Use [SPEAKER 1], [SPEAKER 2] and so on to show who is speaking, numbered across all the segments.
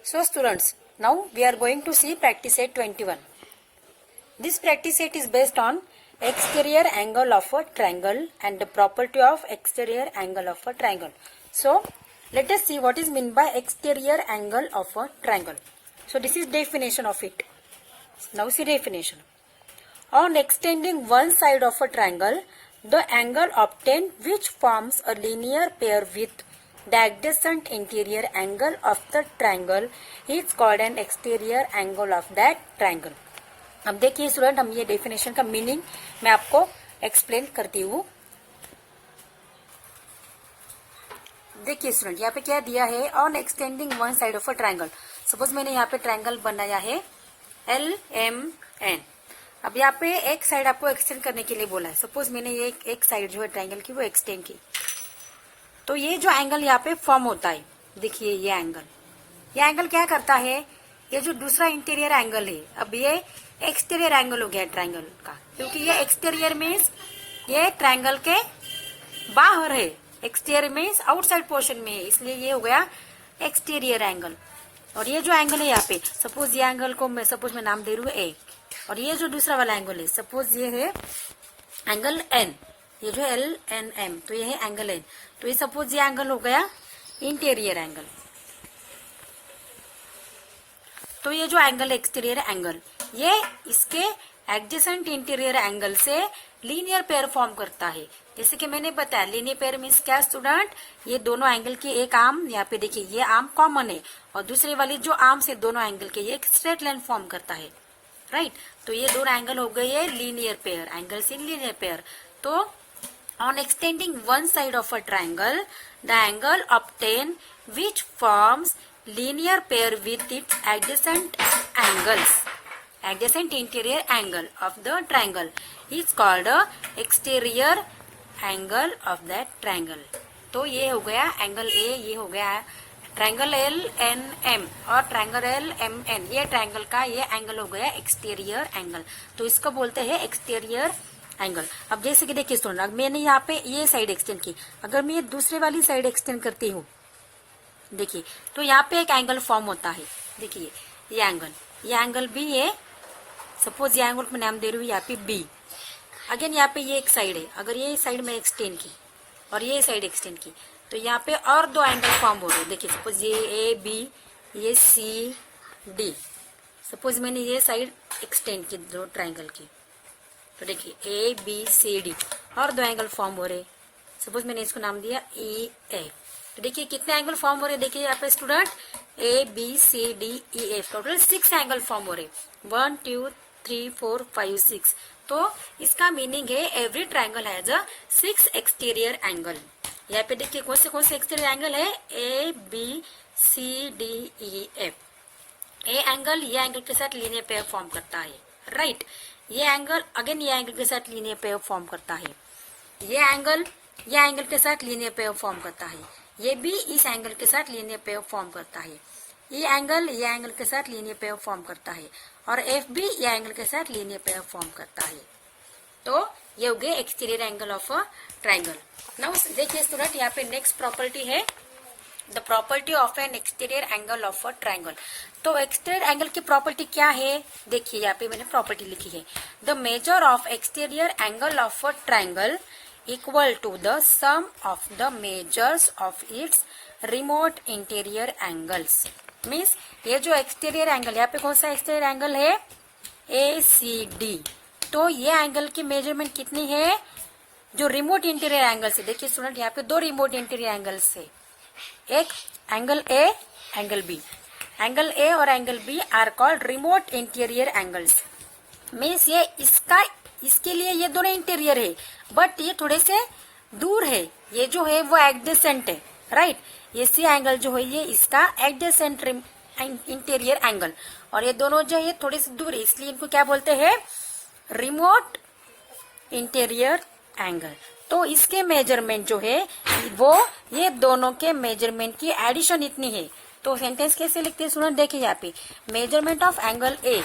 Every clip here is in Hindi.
[SPEAKER 1] So students, now we are going to see practice set 21. This practice set is based on exterior angle of a triangle and the property of exterior angle of a triangle. So let us see what is meant by exterior angle of a triangle. So this is definition of it. Now see definition. On extending one side of a triangle, the angle obtained which forms a linear pair with the adjacent interior angle of the triangle is called an exterior angle of that triangle. अब देखिए स्टूडेंट, हम ये डेफिनेशन का मीनिंग मैं आपको एक्सप्लेन करती हूँ. देखिए स्टूडेंट, यहाँ पे क्या दिया है, on extending one side of a triangle. Suppose मैंने यहाँ पे ट्राइंगल बनाया है LMN. अब यहाँ पे एक साइड आपको एक्सटेंड करने के लिए बोला है. सपोज मैंने ये एक साइड जो है ट्राइंगल की वो एक्सटेंड की, तो ये जो एंगल यहाँ पे फॉर्म होता है, देखिए ये एंगल क्या करता है, ये जो दूसरा इंटीरियर एंगल है, अब ये एक्सटीरियर एंगल हो गया ट्राइंगल का, क्योंकि ये एक्सटीरियर मीन्स ये ट्राइंगल के बाहर है, एक्सटीरियर मीन्स आउटसाइड पोर्शन में है, इसलिए ये हो गया एक्सटीरियर एंगल. और ये जो एंगल है यहाँ पे, सपोज ये एंगल को मैं नाम दे रही हूँ ए, और ये जो दूसरा वाला एंगल है, सपोज ये है एंगल एन, ये जो LNM, तो ये है एंगल एन, तो ये सपोज ये एंगल हो गया इंटीरियर एंगल. तो ये जो एंगल है एक्सटीरियर एंगल, ये इसके एडजेसेंट इंटीरियर एंगल से लीनियर पेयर फॉर्म करता है. जैसे कि मैंने बताया, लीनियर पेयर मीन्स क्या स्टूडेंट, ये दोनों एंगल की एक आर्म, यहाँ पे देखिए ये आर्म कॉमन है, और दूसरी वाली जो आर्म से दोनों एंगल के ये एक स्ट्रेट लाइन फॉर्म करता है, राइट. तो ये दोनों एंगल हो गए ये linear pair, angle in linear pair. तो on extending one side of a triangle, the angle obtained which forms linear pair with its adjacent interior angle of the triangle is called a exterior angle of that triangle. तो ये हो गया एंगल A, ये हो गया ट्राइंगल LNM और ट्राइंगल LMN, ये ट्राइंगल का ये एंगल हो गया एक्सटीरियर एंगल, तो इसको बोलते हैं एक्सटीरियर एंगल. अब जैसे कि देखिए स्टूडेंट, मैंने यहाँ पे ये साइड एक्सटेंड की, अगर मैं ये दूसरे वाली साइड एक्सटेंड करती हूँ, देखिए, तो यहाँ पे एक एंगल फॉर्म होता है. देखिए ये एंगल भी है, सपोज ये एंगल को मैं नाम दे रही हूँ यहाँ पे B. अगेन यहाँ पे ये एक साइड है, अगर ये साइड में एक्सटेंड की और ये साइड एक्सटेंड की, तो यहाँ पे और दो एंगल फॉर्म हो रहे हैं. देखिए सपोज ये AB, ये CD. सपोज मैंने ये साइड एक्सटेंड की दो ट्राइंगल की, तो देखिए ABCD और दो एंगल फॉर्म हो रहे. सपोज मैंने इसको नाम दिया EF. तो देखिए कितने एंगल फॉर्म हो रहे, देखिए यहाँ पे student ABCDEF, total 6 angle form हो रहे. 1 2 3 4 5 6. तो इसका मीनिंग है every triangle has a 6 exterior angle. यहाँ पे देखिए कौन से एक्सटीरियर एंगल है, ABCDEF. ये एंगल के साथ लीनियर पेयर फॉर्म करता है, राइट. ये एंगल अगेन ये एंगल के साथ लीनियर पेयर फॉर्म करता है. ये एंगल के साथ लीनियर पेयर फॉर्म करता है. ये भी इस एंगल के साथ लीनियर पेयर फॉर्म करता है. ये एंगल के साथ लीनियर पेयर फॉर्म करता है, और F भी ये एंगल के साथ लीनियर पेयर फॉर्म करता है. तो ये हो गए exterior angle of a triangle. Now देखिए स्टूडेंट, यहाँ पे नेक्स्ट प्रॉपर्टी है the property of an exterior angle of a triangle. तो एक्सटीरियर एंगल की प्रॉपर्टी क्या है, देखिए यहाँ पे मैंने प्रॉपर्टी लिखी है. The measure of exterior angle of a triangle equal to the sum of the measures of its remote interior angles. Means ये जो एक्सटीरियर एंगल, यहाँ पे कौन सा एक्सटीरियर एंगल है, ACD. तो ये एंगल की मेजरमेंट कितनी है, जो रिमोट इंटीरियर एंगल से. देखिए स्टूडेंट, यहाँ पे दो रिमोट इंटीरियर एंगल्स है, एक angle A, angle B. Angle A और angle B are called remote interior angles. Means ये इसके लिए ये दोनों इंटीरियर है, बट ये थोड़े से दूर है. ये जो है वो एडजेसेंट है, राइट. ये सी एंगल जो है ये इसका एडजेसेंट इंटीरियर एंगल, और ये दोनों जो है थोड़े से दूर है, इसलिए इनको क्या बोलते हैं, रिमोट इंटीरियर एंगल. तो इसके मेजरमेंट जो है वो ये दोनों के मेजरमेंट की एडिशन इतनी है. तो सेंटेंस कैसे लिखते हैं स्टूडेंट, देखिए यहाँ पे measurement of angle A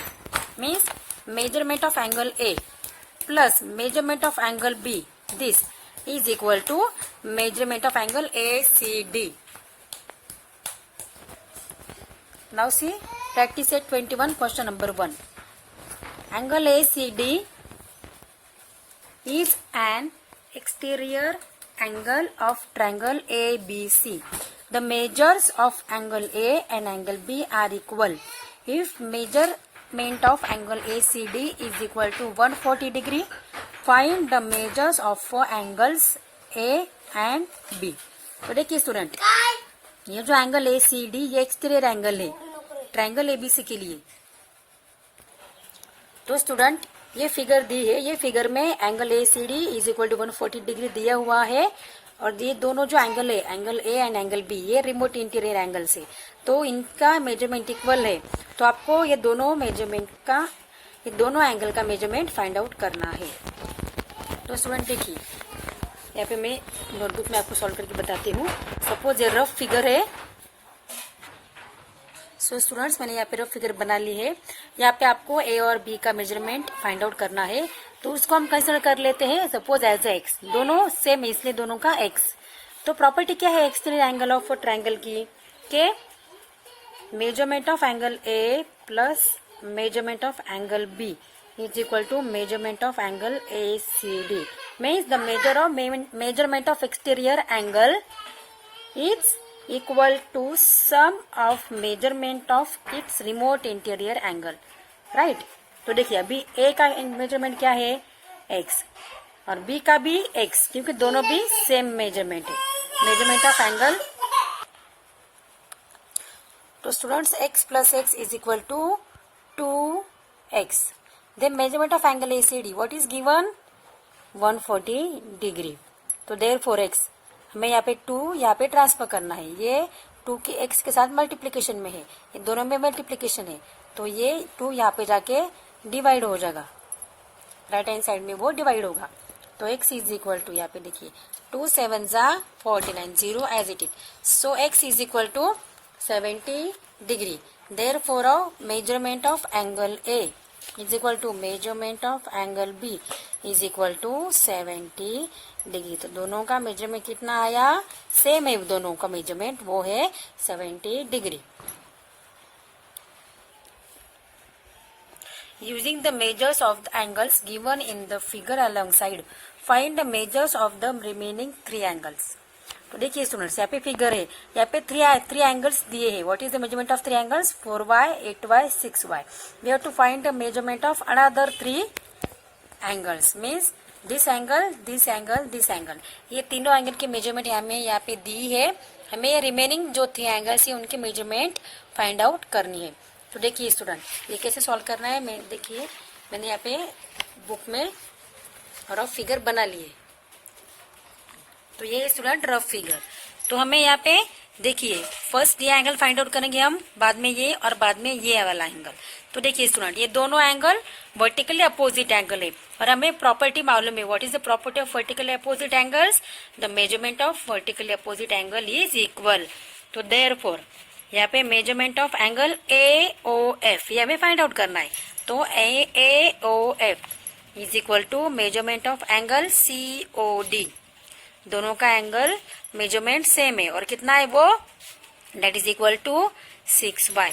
[SPEAKER 1] means measurement of angle A plus measurement of angle B, this is equal to measurement of angle ACD. Now see practice set 21 question number 1. Angle ACD is an exterior angle of triangle ABC. The measures of angle A and angle B are equal. If measurement of angle ACD is equal to 140 degree, find the measures of angles A and B. तो देखिए स्टूडेंट, ये जो एंगल ACD ये एक्सटीरियर एंगल है ट्रायंगल ABC के लिए. तो स्टूडेंट ये फिगर दी है, ये फिगर में angle ACD is equal to 140 degree दिया हुआ है और ये दोनों जो एंगल है angle A and angle B ये रिमोट इंटीरियर एंगल से, तो इनका मेजरमेंट इक्वल है. तो आपको ये दोनों एंगल का मेजरमेंट फाइंड आउट करना है. तो स्टूडेंट देखिए यहाँ पे मैं नोटबुक में आपको सॉल्व करके बताती हूँ. सपोज ये रफ फिगर है. सो स्टूडेंट्स मैंने यहाँ पे रफ फिगर बना ली है. यहाँ पे आपको ए और बी का मेजरमेंट फाइंड आउट करना है. तो उसको हम कंसिडर कर लेते हैं सपोज एज एक्स. दोनों सेम है इसलिए दोनों का एक्स. तो प्रॉपर्टी क्या है एक्सटीरियर एंगल ऑफ ट्रायंगल की के measurement of angle A plus measurement of angle B is equal to measurement of angle ACD. Means the measurement of exterior angle is equal to sum of measurement of its remote interior angle. Right? तो देखिए अभी A का मेजरमेंट क्या है x और B का भी x, क्योंकि दोनों भी सेम मेजरमेंट है. Measurement of angle. तो students x plus x is equal to 2x. Then measurement of angle ACD what is given 140 degree. तो therefore x हमें यहाँ पे 2 यहाँ पे ट्रांसफर करना है. ये 2 के x के साथ मल्टीप्लिकेशन में है, ये दोनों में मल्टीप्लिकेशन है. तो ये 2 यहाँ पे जाके डिवाइड हो जाएगा, राइट हैंड साइड में वो डिवाइड होगा. तो x इज इक्वल टू यहाँ पे देखिए 2 7 49 0 as it is. So x is equal to 70 degree. therefore measurement of angle A is equal to measurement of angle B is equal to 70 degree. तो दोनों का मेजरमेंट कितना आया, सेम है दोनों का मेजरमेंट, वो है 70 degree. Using the measures of the angles given in the figure alongside, find the measures of the remaining 3 angles. तो देखिए स्टूडेंट्स यहाँ पे फिगर है, यहाँ पे थ्री एंगल्स दिए हैं. What is the measurement of 3 angles 4y 8y 6y. We have to find the measurement of another 3 angles. Means this angle this angle this angle. ये तीनों एंगल की मेजरमेंट हमें यहाँ पे दी है. हमें ये रिमेनिंग जो 3 एंगल्स है उनकी मेजरमेंट फाइंड आउट करनी है. तो देखिए स्टूडेंट ये कैसे सॉल्व करना है. देखिए मैंने यहाँ पे बुक में रफ फिगर बना लिए. तो ये स्टूडेंट रफ फिगर. तो हमें यहाँ पे देखिए फर्स्ट ये एंगल फाइंड आउट करेंगे हम, बाद में ये और बाद में ये वाला एंगल. तो देखिए स्टूडेंट ये दोनों एंगल वर्टिकली अपोजिट एंगल है और हमें प्रॉपर्टी मालूम है. What is the property of vertically opposite angles, the measurement of vertically opposite angle is equal. तो देयरफॉर यहाँ पे मेजरमेंट ऑफ एंगल AOF ये हमें फाइंड आउट करना है. तो AOF is equal to measurement of angle COD. दोनों का एंगल मेजरमेंट सेम है और कितना है वो, that is equal to 6y.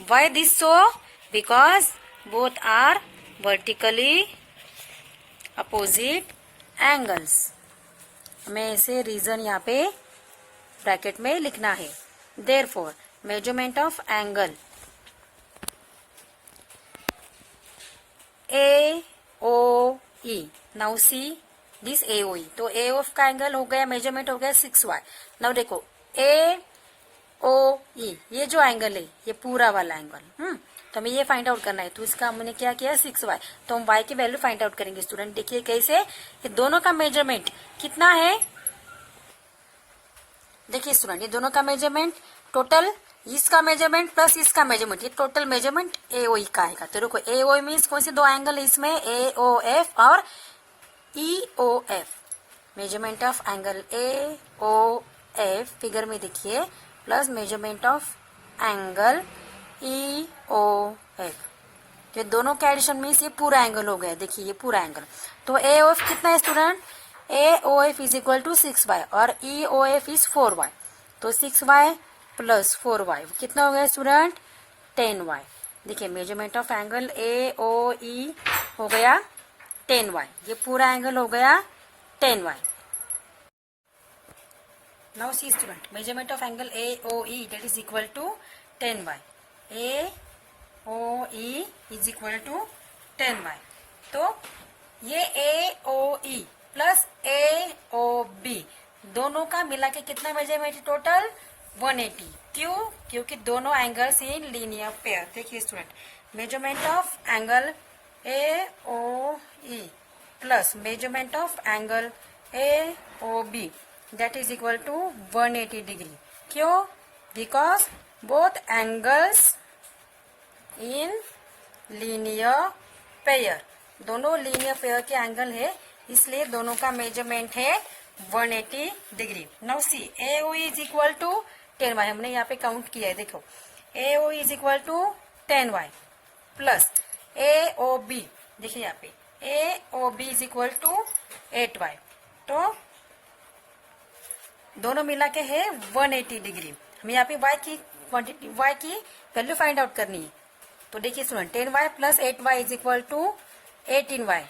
[SPEAKER 1] Why this so, because both are vertically opposite angles. हमें ऐसे रीजन यहाँ पे ब्रैकेट में लिखना है. Therefore measurement of angle AOE. Now see this AOE. तो AOF का एंगल हो गया, मेजरमेंट हो गया 6y. नाउ देखो AOE ये जो एंगल है ये पूरा वाला एंगल. तो हमें ये फाइंड आउट करना है. तो इसका हमने क्या किया 6y. तो हम y की वैल्यू फाइंड आउट करेंगे. स्टूडेंट देखिए कैसे, ये दोनों का मेजरमेंट कितना है. देखिए स्टूडेंट ये दोनों का मेजरमेंट टोटल, इसका मेजरमेंट प्लस इसका मेजरमेंट, ये टोटल मेजरमेंट AOE का आएगा. तो देखो AOE मीन्स कौन से 2 एंगल है इसमें, AOF और EOF. Measurement of angle AOF figure में देखिए plus measurement of angle EOF. तो दोनों के एडिशन मीन्स ये पूरा एंगल हो गया. देखिए ये पूरा एंगल. तो AOF कितना है student, AOF is equal to 6y और EOF इज 4y. तो 6y प्लस 4y कितना हो गया स्टूडेंट 10y। देखिए मेजरमेंट ऑफ एंगल AOE हो गया 10y, ये पूरा एंगल हो गया 10y। Now see student, measurement of angle AOE that is equal to 10y। AOE is equal to 10y। तो ये AOE प्लस AOB दोनों का मिला के कितना मेजरमेंट टोटल 180। क्यों? क्योंकि दोनों एंगल्स इन लीनियर पेयर। देखिए student, measurement of angle AOE plus measurement of angle AOB that is equal to 180 degree. क्यों? Because both angles in linear pair, दोनों लीनियर पेयर के एंगल है, इसलिए दोनों का मेजरमेंट है 180 degree. Now see AOE is equal to 10y, हमने यहाँ पे काउंट किया है। देखो AOE is equal to 10y plus AOB, देखिए यहाँ पे AOB is equal to 8y। तो दोनों मिला के है 180 डिग्री। हमें यहाँ पे y की क्वांटिटी, y की वैल्यू फाइंड आउट करनी है। तो देखिए student, 10y plus 8y is equal to 18y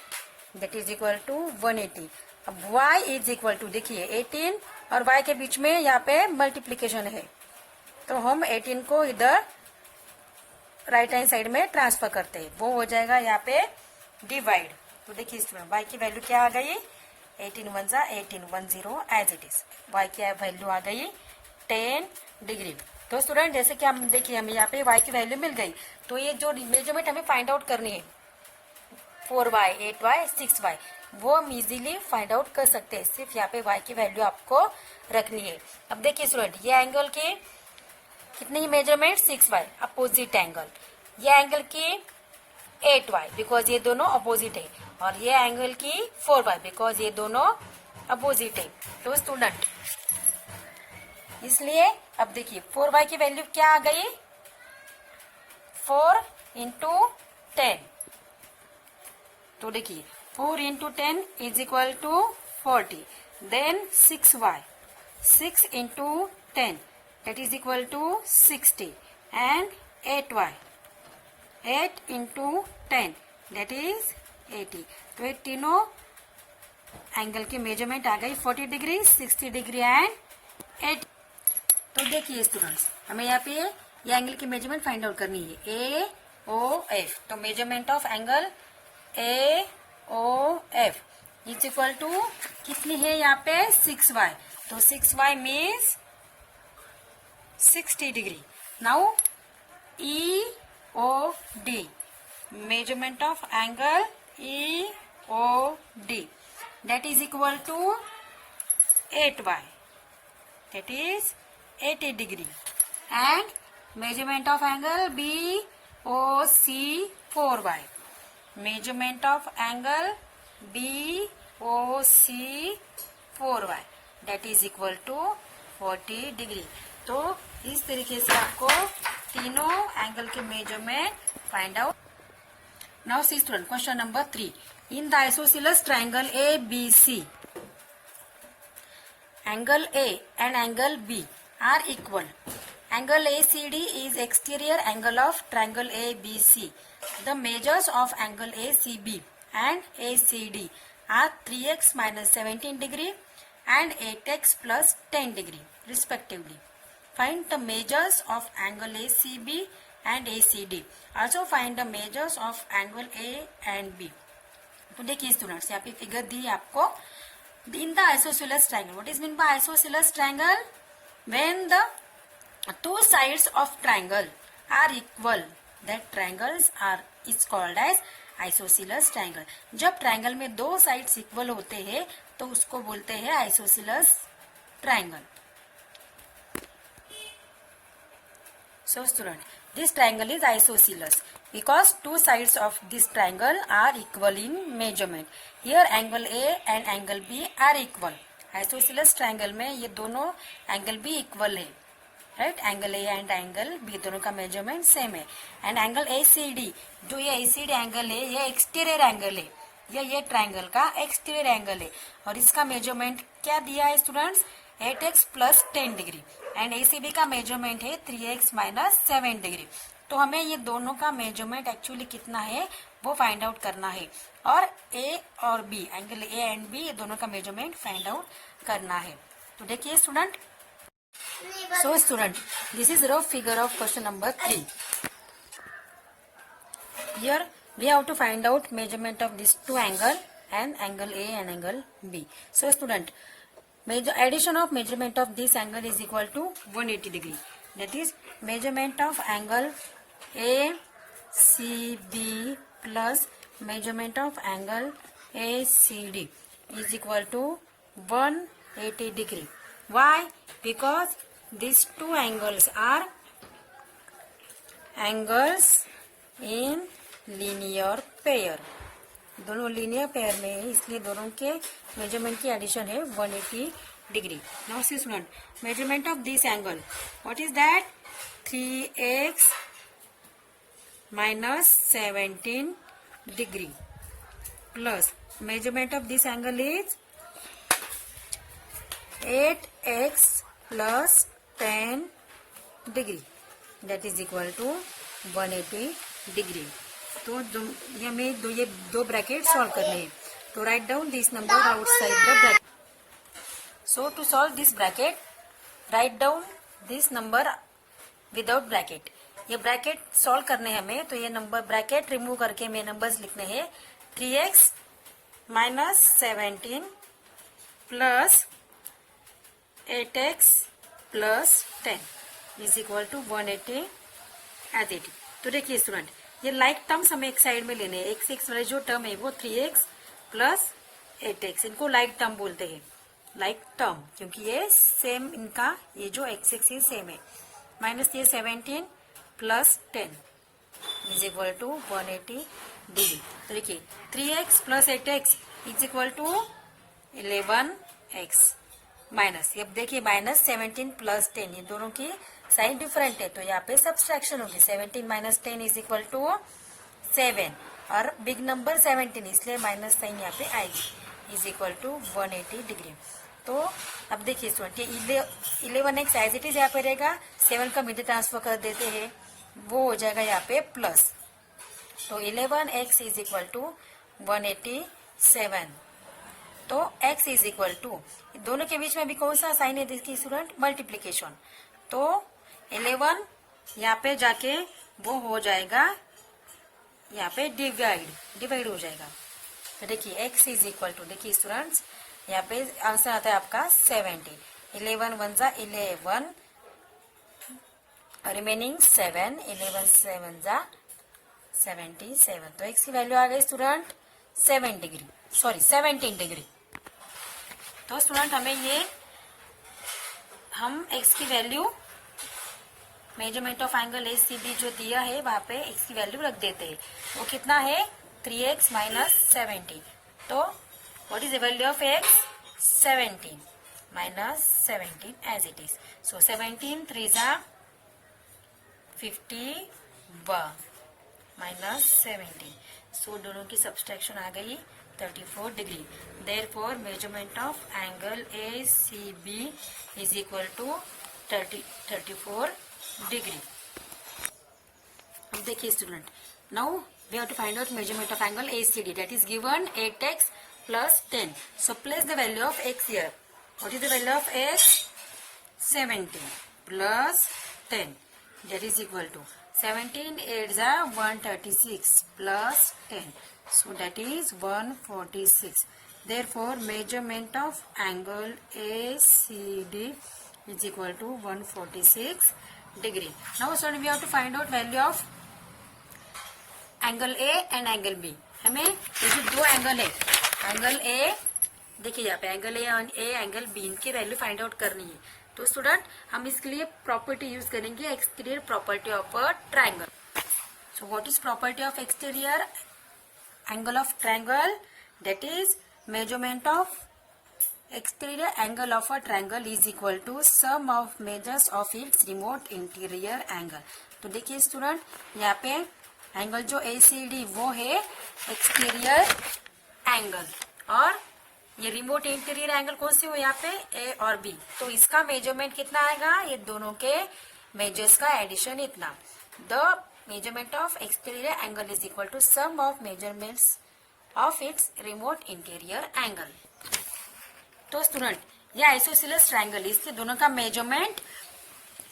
[SPEAKER 1] that is equal to 180। अब y इज इक्वल टू, देखिए 18 और y के बीच में यहाँ पे मल्टीप्लीकेशन है, तो हम 18 को इधर राइट हैंड साइड में ट्रांसफर करते हैं, वो हो जाएगा यहाँ पे डिवाइड। तो देखिए स्टूडेंट, y की वैल्यू क्या आ गई 18 1 जा 18 10 एज इट इज। y की वैल्यू आ गई 10 डिग्री। तो स्टूडेंट जैसे कि हम देखिए, हमें यहाँ पे y की वैल्यू मिल गई, तो ये जो मेजरमेंट हमें फाइंड आउट करनी है 4y 8y 6y, वो हम इजीली फाइंड आउट कर सकते हैं। सिर्फ यहाँ पे y की वैल्यू आपको रखनी है। अब देखिए स्टूडेंट, ये एंगल की कितनी मेजरमेंट 6y अपोजिट एंगल, ये एंगल की 8y बिकॉज ये दोनों अपोजिट है, और ये एंगल की 4y बिकॉज ये दोनों अपोजिट है। तो स्टूडेंट इसलिए अब देखिए 4y की वैल्यू क्या आ गई 4 इंटू 10। तो देखिए 4 into 10 is equal to 40। Then 6y 6 into 10 that is equal to 60 and 8y 8 into 10 that is 80। तो ये तीनों एंगल की मेजरमेंट आ गई 40 डिग्री 60 डिग्री एंड 8। तो देखिए स्टूडेंट्स, हमें यहाँ पे ये एंगल की मेजरमेंट फाइंड आउट करनी है AOF। तो measurement of angle AOF is equal to कितनी है यहाँ पे 6y। तो 6y means 60 degree. Now EOD measurement of angle EOD that is equal to 8y that is 80 degree and measurement of angle BOC 4y measurement of angle BOC 4y that is equal to 40 degree। तो इस तरीके से आपको तीनों एंगल के measurement find out. Now see student, question number 3, in the isosceles triangle ABC angle A and angle B are equal. Angle ACD is exterior angle of triangle ABC। The measures of angle ACB and ACD are 3x minus 17 degree and 8x plus 10 degree respectively. Find the measures of angle ACB and ACD. Also find the measures of angle A and B. तो देखिए स्टूडेंट्स, यहाँ पे फिगर दी है आपको। In the isosceles triangle, what is meant by isosceles triangle? When the two sides of triangle are equal, that triangles are is called as isosceles triangle। जब ट्रायंगल में दो साइड्स इक्वल होते हैं तो उसको बोलते हैं isosceles triangle। So student, this triangle is isosceles because two sides of this triangle are equal in measurement. Here angle A and angle B are equal. Isosceles triangle में ये दोनों एंगल भी इक्वल है, right. Angle A and angle B दोनों का मेजरमेंट सेम है। एंड एंगल ACD, जो ये ACD एंगल है ये एक्सटीरियर एंगल है, ये ट्रायंगल का एक्सटीरियर एंगल है, और इसका मेजरमेंट क्या दिया है students 8x plus 10 degree and ACB का मेजरमेंट है 3x माइनस 7 डिग्री। तो हमें ये दोनों का मेजरमेंट एक्चुअली कितना है वो फाइंड आउट करना है, और A और B, angle A and B, ये दोनों का मेजरमेंट फाइंड आउट करना है। तो देखिए student, so student, this is rough figure of question number 3. Here we have to find out measurement of these two angle and angle A and angle B. So student, addition of measurement of this angle is equal to 180 degree. That is measurement of angle ACB plus measurement of angle ACD is equal to 180 degree. Why? Because these two angles are angles in linear pair. दोनों लीनियर पेयर में है, इसलिए दोनों के मेजरमेंट की एडिशन है 180 degree. Now see student, measurement of this angle, what is that? 3x minus 17 degree plus measurement of this angle is 8x plus 10 degree, that is equal to 180 degree. तो ये हमें ये दो ब्रैकेट सॉल्व करने हैं. तो write down this number outside the bracket. So to solve this bracket, write down this number without bracket. ये ब्रैकेट सॉल्व करने हैं हमें, तो ये नंबर ब्रैकेट रिमूव करके हमें नंबर्स लिखने हैं. 3x minus 17 plus 8x plus 10 is equal to 180 as it. तो देखिए स्टूडेंट, ये लाइक टर्म्स हमें एक साइड में लेने हैं. x वाले जो टर्म है वो 3x प्लस 8x, इनको लाइक टर्म बोलते हैं. लाइक टर्म क्योंकि ये सेम, इनका ये जो x एक्सिस सेम है. माइनस ये 17 plus 10 is equal to 180 degree. तो देखिए 3x plus 8x is equal to 11x minus, अब देखिए माइनस 17 प्लस 10, ये दोनों की साइन डिफरेंट है, तो यहाँ पे सब्सट्रैक्शन होगी. 17 माइनस 10 इज इक्वल टू 7, और बिग नंबर 17 इसलिए माइनस साइन यहाँ पे आएगी, इज इक्वल टू 180 डिग्री. तो अब देखिए स्टूडेंट, ये 11x एज इट इज यहाँ पे रहेगा. 7 का मिडिल ट्रांसफर कर देते हैं, वो हो जाएगा यहाँ पे प्लस. तो 11x इज इक्वल टू 187. तो x इज इक्वल टू, दोनों के बीच में भी कौन सा साइन है देखिए स्टूडेंट? मल्टीप्लीकेशन. तो 11 यहाँ पे जाके वो हो जाएगा यहाँ पे डिवाइड हो जाएगा. तो देखिए x इज इक्वल टू, देखिए स्टूडेंट्स यहाँ पे आंसर आता है आपका 70. 11 1 जा 11, रिमेनिंग 7, 11 7 जा 77. तो x की वैल्यू आ गई स्टूडेंट 17 डिग्री. तो स्टूडेंट हमें ये, हम x की value measurement of angle ACB जो दिया है वहां पे x की वैल्यू रख देते हैं. वो कितना है? 3x minus 17. तो what is the value of x? 17 minus 17 as it is. So 17 3 जा 51 माइनस 17. सो दोनों की सब्सट्रैक्शन आ गई 34 डिग्री. Therefore measurement of angle ACB is equal to 34 degree. अब देखिए student, now we have to find out measurement of angle ACD, that is given 8x plus 10. So place the value of x here. What is the value of x? 17 plus 10, that is equal to 17 8 is 136 plus 10, so that is 146. Therefore measurement of angle ACD is equal to 146 degree. Now student, we have to find out value of angle A and angle B. हमें ये जो दो एंगल है, एंगल A, देखिए यहाँ पे एंगल A और एंगल B, इनकी वैल्यू फाइंड आउट करनी है. तो स्टूडेंट हम इसके लिए प्रॉपर्टी यूज करेंगे, exterior property of a triangle. So what is property of exterior angle of triangle? That is measurement of exterior angle of a triangle is equal to sum of measures of its remote interior angle. तो देखिए स्टूडेंट, यहाँ पे एंगल जो ACD वो है एक्सटीरियर एंगल, और ये रिमोट इंटीरियर एंगल कौन से हो यहाँ पे, ए और बी, तो इसका मेजरमेंट कितना आएगा, ये दोनों के मेजर्स का एडिशन इतना। The measurement of exterior angle is equal to sum of measurements of its remote interior angle. तो स्टूडेंट ये आइसोसेलेस ट्रायंगल, इसके दोनों का मेजरमेंट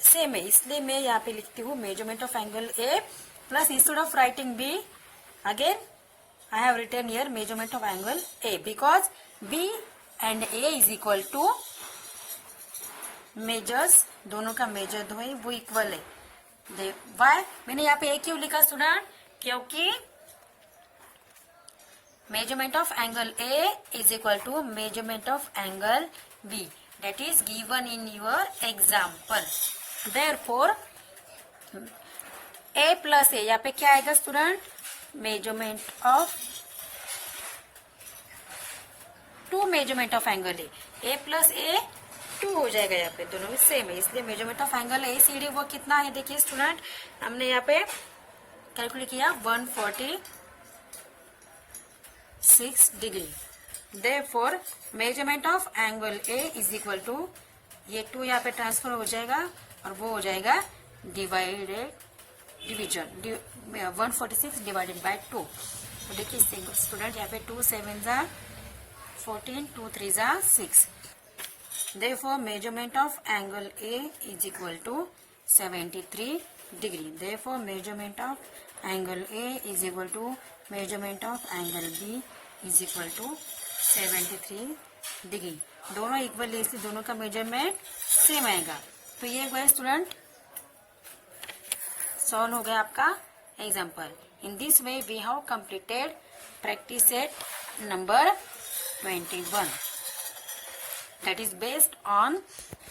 [SPEAKER 1] सेम है, इसलिए मैं यहाँ पे लिखती हूँ measurement of angle A plus instead of writing B again I have written here measurement of angle A because B and A is equal to measures, दोनों का मेजर दो है वो इक्वल है। वाई मैंने यहाँ पे A क्यों लिखा स्टूडेंट, क्योंकि measurement of angle A is equal to measurement of angle B that is given in your example. Therefore A plus A यहाँ पे क्या आएगा student, measurement of two measurement of angle A plus A 2 हो जाएगा, यहाँ पे दोनों में सेम है, इसलिए measurement of angle A C D वो कितना है, देखिए स्टूडेंट हमने यहाँ पे कैलकुलेट किया 146 degree. Therefore measurement of angle A is equal to, ये 2 यहाँ पे ट्रांसफर हो जाएगा और वो हो जाएगा डिवीजन 146 डिवाइडेड बाय 2। तो देखिए स्टूडेंट यहाँ पे 2 7 जा 14, 2 3 जा 6। Therefore measurement of angle A is equal to 73 degree. Therefore measurement of angle A is equal to measurement of angle B is equal to 73 degree. दोनों इक्वल है इसलिए दोनों का मेजरमेंट सेम आएगा। तो ये हुआ स्टूडेंट सॉल्व हो गया आपका example. In this way we have completed practice set number 21 that is based on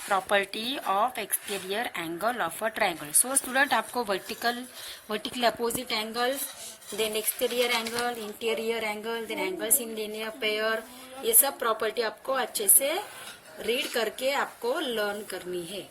[SPEAKER 1] property of exterior angle of a triangle. So student आपको vertically opposite angle, then exterior angle, interior angle, then angles in linear pair, ये सब प्रॉपर्टी आपको अच्छे से रीड करके आपको लर्न करनी है।